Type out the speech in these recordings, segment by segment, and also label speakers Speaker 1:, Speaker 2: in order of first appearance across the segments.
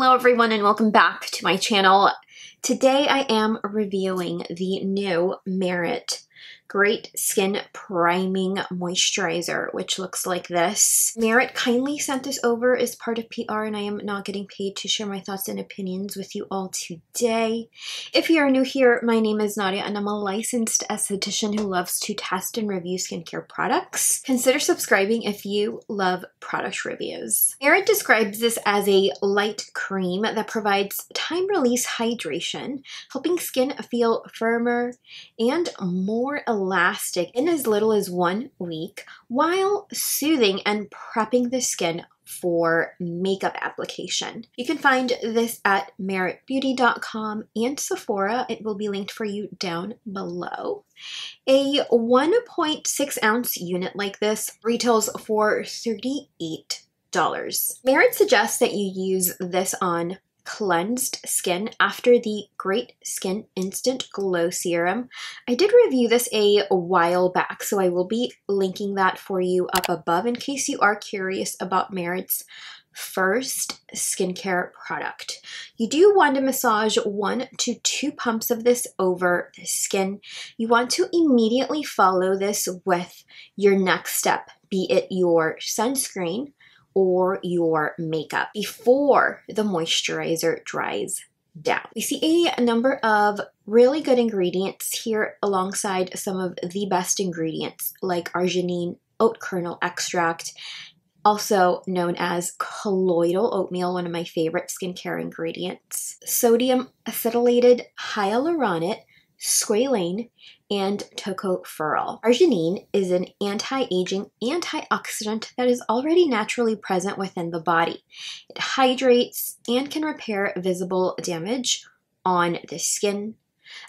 Speaker 1: Hello everyone and welcome back to my channel. Today I am reviewing the new Merit Great Skin Priming Moisturizer, which looks like this. Merit kindly sent this over as part of PR, and I am not getting paid to share my thoughts and opinions with you all today. If you are new here, my name is Nadia and I'm a licensed esthetician who loves to test and review skincare products. Consider subscribing if you love product reviews. Merit describes this as a light cream that provides time-release hydration, helping skin feel firmer and more elastic in as little as 1 week, while soothing and prepping the skin for makeup application. You can find this at meritbeauty.com and Sephora. It will be linked for you down below. A 1.6 ounce unit like this retails for $38. Merit suggests that you use this on cleansed skin after the Great Skin Instant Glow Serum. I did review this a while back, so I will be linking that for you up above in case you are curious about Merit's first skincare product. You do want to massage 1 to 2 pumps of this over the skin. You want to immediately follow this with your next step, be it your sunscreen or your makeup before the moisturizer dries down. We see a number of really good ingredients here alongside some of the best ingredients like arginine, oat kernel extract, also known as colloidal oatmeal, one of my favorite skincare ingredients, sodium acetylated hyaluronate, squalane, and tocopherol. Arginine is an anti-aging antioxidant that is already naturally present within the body. It hydrates and can repair visible damage on the skin.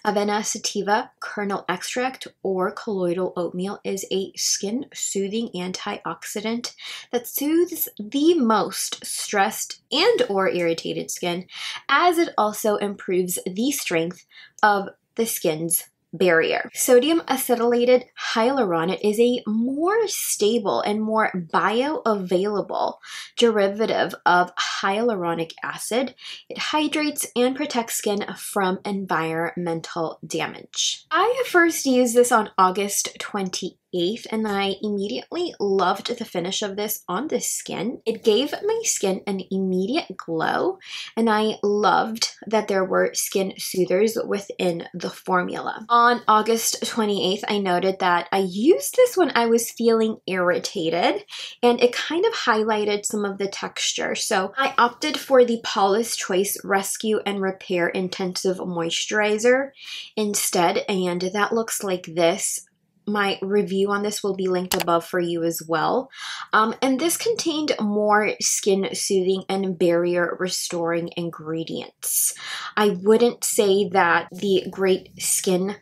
Speaker 1: Avena sativa kernel extract or colloidal oatmeal is a skin-soothing antioxidant that soothes the most stressed and or irritated skin, as it also improves the strength of the skin's barrier. Sodium acetylated hyaluronate is a more stable and more bioavailable derivative of hyaluronic acid. It hydrates and protects skin from environmental damage. I first used this on August 28th, and I immediately loved the finish of this on the skin. It gave my skin an immediate glow, and I loved that there were skin soothers within the formula. On August 28th, I noted that I used this when I was feeling irritated, and it kind of highlighted some of the texture. So I opted for the Paula's Choice Rescue and Repair Intensive Moisturizer instead, and that looks like this. My review on this will be linked above for you as well. And this contained more skin soothing and barrier restoring ingredients. I wouldn't say that the Great Skin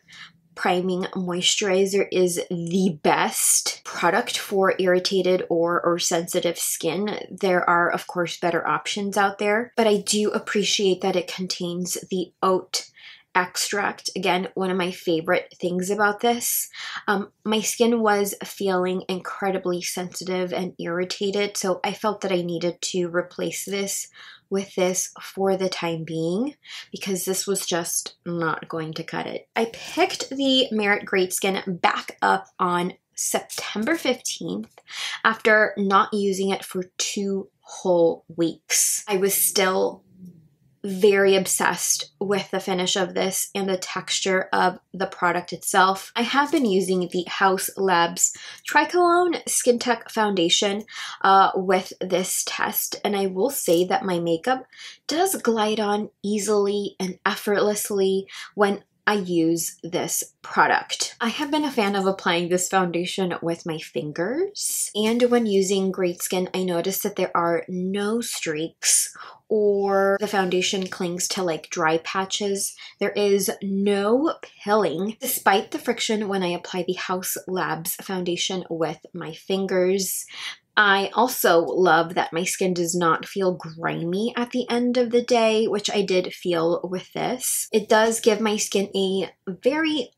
Speaker 1: Priming Moisturizer is the best product for irritated or sensitive skin. There are, of course, better options out there, but I do appreciate that it contains the oat extract. Again, one of my favorite things about this. My skin was feeling incredibly sensitive and irritated, so I felt that I needed to replace this with this for the time being because this was just not going to cut it. I picked the Merit Great Skin back up on September 15th after not using it for 2 whole weeks. I was still very obsessed with the finish of this and the texture of the product itself. I have been using the Haus Labs Tricolone Skin Tech Foundation with this test, and I will say that my makeup does glide on easily and effortlessly when I use this product. I have been a fan of applying this foundation with my fingers, and when using Great Skin, I noticed that there are no streaks or the foundation clings to like dry patches. There is no pilling despite the friction when I apply the Haus Labs foundation with my fingers. I also love that my skin does not feel grimy at the end of the day, which I did feel with this. It does give my skin a very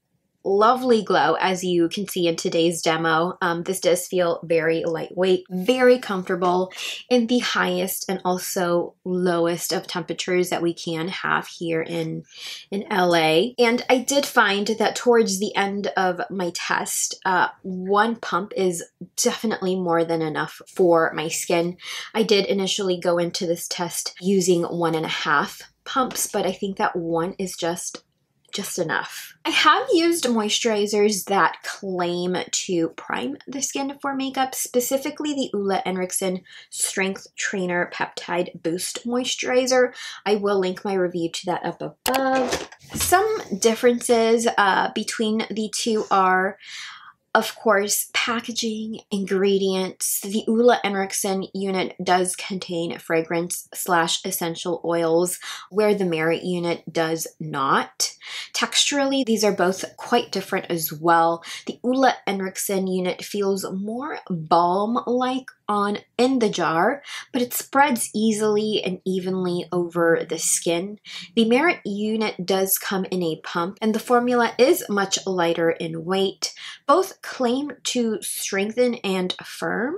Speaker 1: lovely glow, as you can see in today's demo. This does feel very lightweight, very comfortable in the highest and also lowest of temperatures that we can have here in LA. And I did find that towards the end of my test, one pump is definitely more than enough for my skin. I did initially go into this test using 1.5 pumps, but I think that one is just enough. I have used moisturizers that claim to prime the skin for makeup, specifically the Ole Henriksen Strength Trainer Peptide Boost Moisturizer. I will link my review to that up above. Some differences between the two are, of course, packaging, ingredients. The Ole Henriksen unit does contain fragrance/essential oils, where the Merit unit does not. Texturally, these are both quite different as well. The Ole Henriksen unit feels more balm-like in the jar, but it spreads easily and evenly over the skin. The Merit unit does come in a pump, and the formula is much lighter in weight. Both claim to strengthen and firm,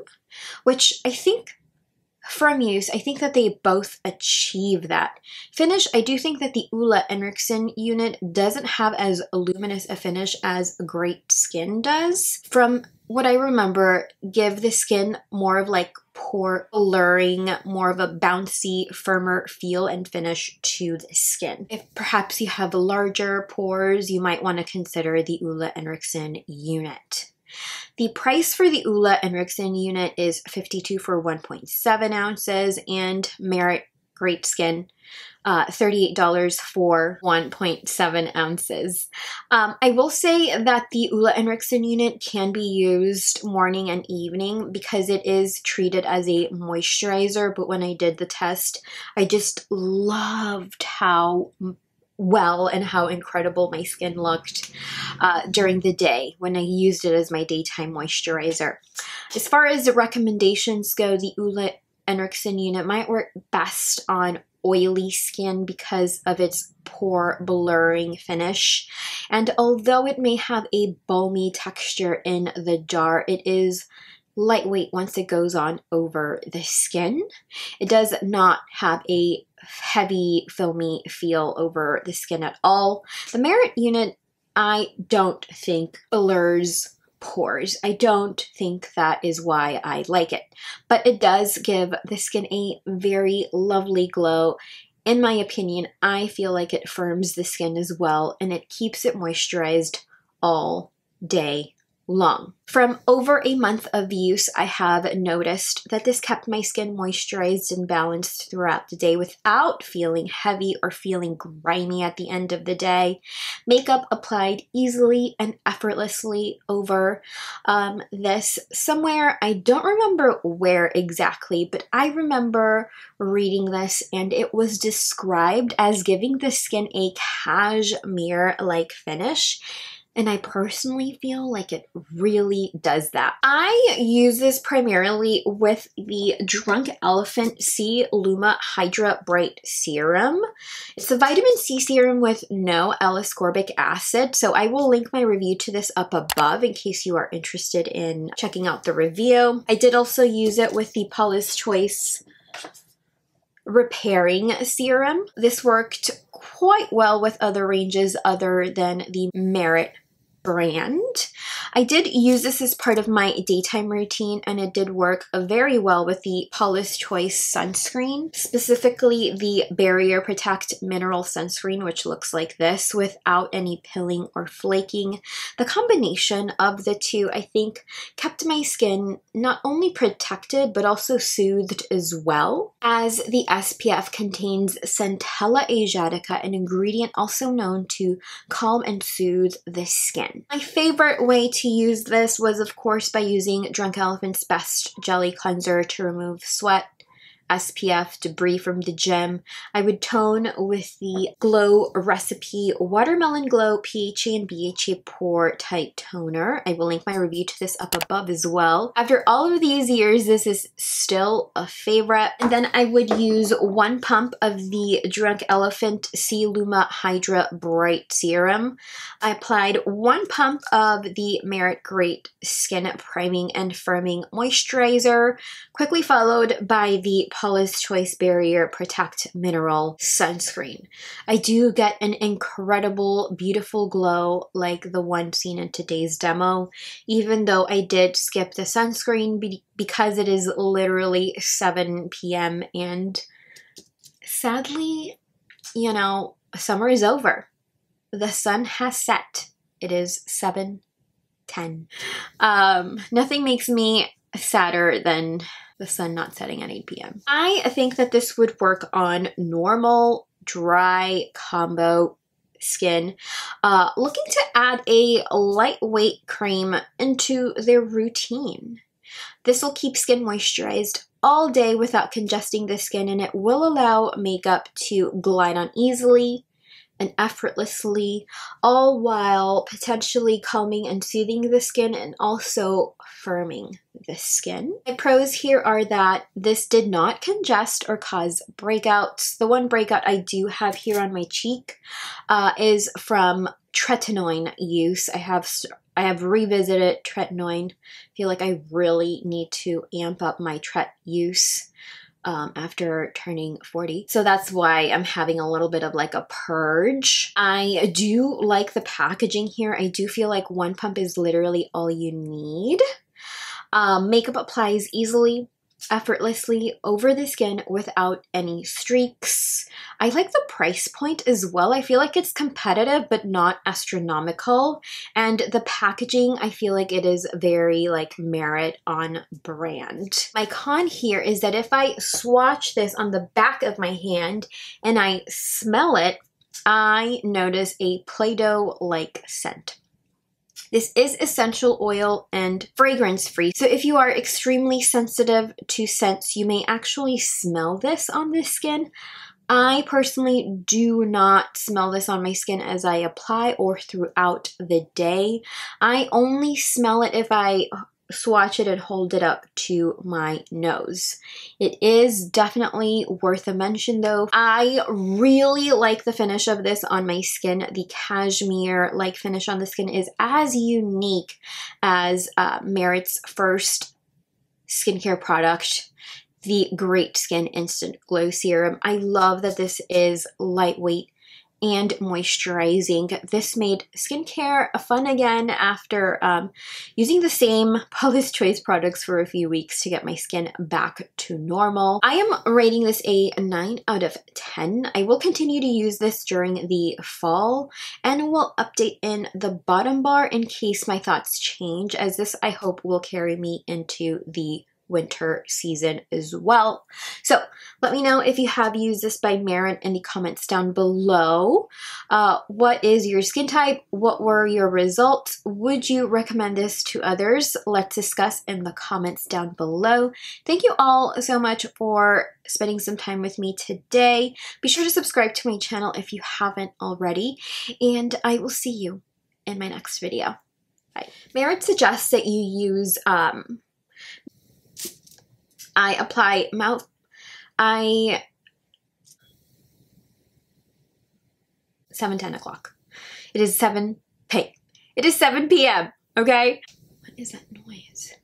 Speaker 1: which I think from use, I think that they both achieve that. Finish, I do think that the Ole Henriksen unit doesn't have as luminous a finish as Great Skin does. From what I remember, give the skin more of like pore alluring, more of a bouncy, firmer feel and finish to the skin. If perhaps you have larger pores, you might want to consider the Ole Henriksen unit. The price for the Ole Henriksen unit is $52 for 1.7 ounces, and Merit Great Skin, $38 for 1.7 ounces. I will say that the Ole Henriksen unit can be used morning and evening because it is treated as a moisturizer, but when I did the test, I just loved how well and how incredible my skin looked during the day when I used it as my daytime moisturizer. As far as the recommendations go, the Ole Henriksen unit might work best on oily skin because of its pore blurring finish. And although it may have a balmy texture in the jar, it is lightweight once it goes on over the skin. It does not have a heavy, filmy feel over the skin at all. The Merit unit, I don't think allures pores. I don't think that is why I like it, but it does give the skin a very lovely glow. In my opinion, I feel like it firms the skin as well, and it keeps it moisturized all day long. From over a month of use, I have noticed that this kept my skin moisturized and balanced throughout the day without feeling heavy or feeling grimy at the end of the day. Makeup applied easily and effortlessly over this somewhere. I don't remember where exactly, but I remember reading this and it was described as giving the skin a cashmere-like finish. And I personally feel like it really does that. I use this primarily with the Drunk Elephant C Luma Hydra Bright Serum. It's a vitamin C serum with no L-ascorbic acid, so I will link my review to this up above in case you are interested in checking out the review. I did also use it with the Paula's Choice Repairing Serum. This worked quite well with other ranges other than the Merit brand. I did use this as part of my daytime routine, and it did work very well with the Paula's Choice sunscreen, specifically the Barrier Protect Mineral Sunscreen, which looks like this without any pilling or flaking. The combination of the two, I think, kept my skin not only protected but also soothed as well, as the SPF contains Centella asiatica, an ingredient also known to calm and soothe the skin. My favorite way to use this was, of course, by using Drunk Elephant's Best Jelly Cleanser to remove sweat, SPF, debris from the gym. I would tone with the Glow Recipe Watermelon Glow PHA and BHA Pore Tight Toner. I will link my review to this up above as well. After all of these years, this is still a favorite. And then I would use 1 pump of the Drunk Elephant C Luma Hydra Bright Serum. I applied 1 pump of the Merit Great Skin Priming and Firming Moisturizer, quickly followed by the Paula's Choice Barrier Protect Mineral Sunscreen. I do get an incredible, beautiful glow like the one seen in today's demo, even though I did skip the sunscreen because it is literally 7 p.m. and sadly, you know, summer is over. The sun has set. It is 7:10. Nothing makes me sadder than the sun not setting at 8 p.m. I think that this would work on normal, dry combo skin looking to add a lightweight cream into their routine. This will keep skin moisturized all day without congesting the skin, and it will allow makeup to glide on easily and effortlessly, all while potentially calming and soothing the skin and also firming the skin. My pros here are that this did not congest or cause breakouts. The one breakout I do have here on my cheek is from tretinoin use. I have revisited tretinoin. I feel like I really need to amp up my tret use after turning 40. So that's why I'm having a little bit of like a purge. I do like the packaging here. I do feel like 1 pump is literally all you need. Makeup applies easily, effortlessly over the skin without any streaks. I like the price point as well. I feel like it's competitive but not astronomical, and the packaging, I feel like it is very like Merit on brand. My con here is that if I swatch this on the back of my hand and I smell it, I notice a Play-Doh like scent. This is essential oil and fragrance free. So if you are extremely sensitive to scents, you may actually smell this on the skin. I personally do not smell this on my skin as I apply or throughout the day. I only smell it if I swatch it and hold it up to my nose. It is definitely worth a mention though. I really like the finish of this on my skin. The cashmere-like finish on the skin is as unique as Merit's first skincare product, the Great Skin Instant Glow Serum. I love that this is lightweight and moisturizing. This made skincare fun again after using the same Paula's Choice products for a few weeks to get my skin back to normal. I am rating this a 9 out of 10. I will continue to use this during the fall and will update in the bottom bar in case my thoughts change, as this I hope will carry me into the winter season as well. So let me know if you have used this by Merit in the comments down below. What is your skin type? What were your results? Would you recommend this to others? Let's discuss in the comments down below. Thank you all so much for spending some time with me today. Be sure to subscribe to my channel if you haven't already, and I will see you in my next video. Bye. Merit suggests that you use I apply 7:10 o'clock. It is 7 p.m. Okay? What is that noise?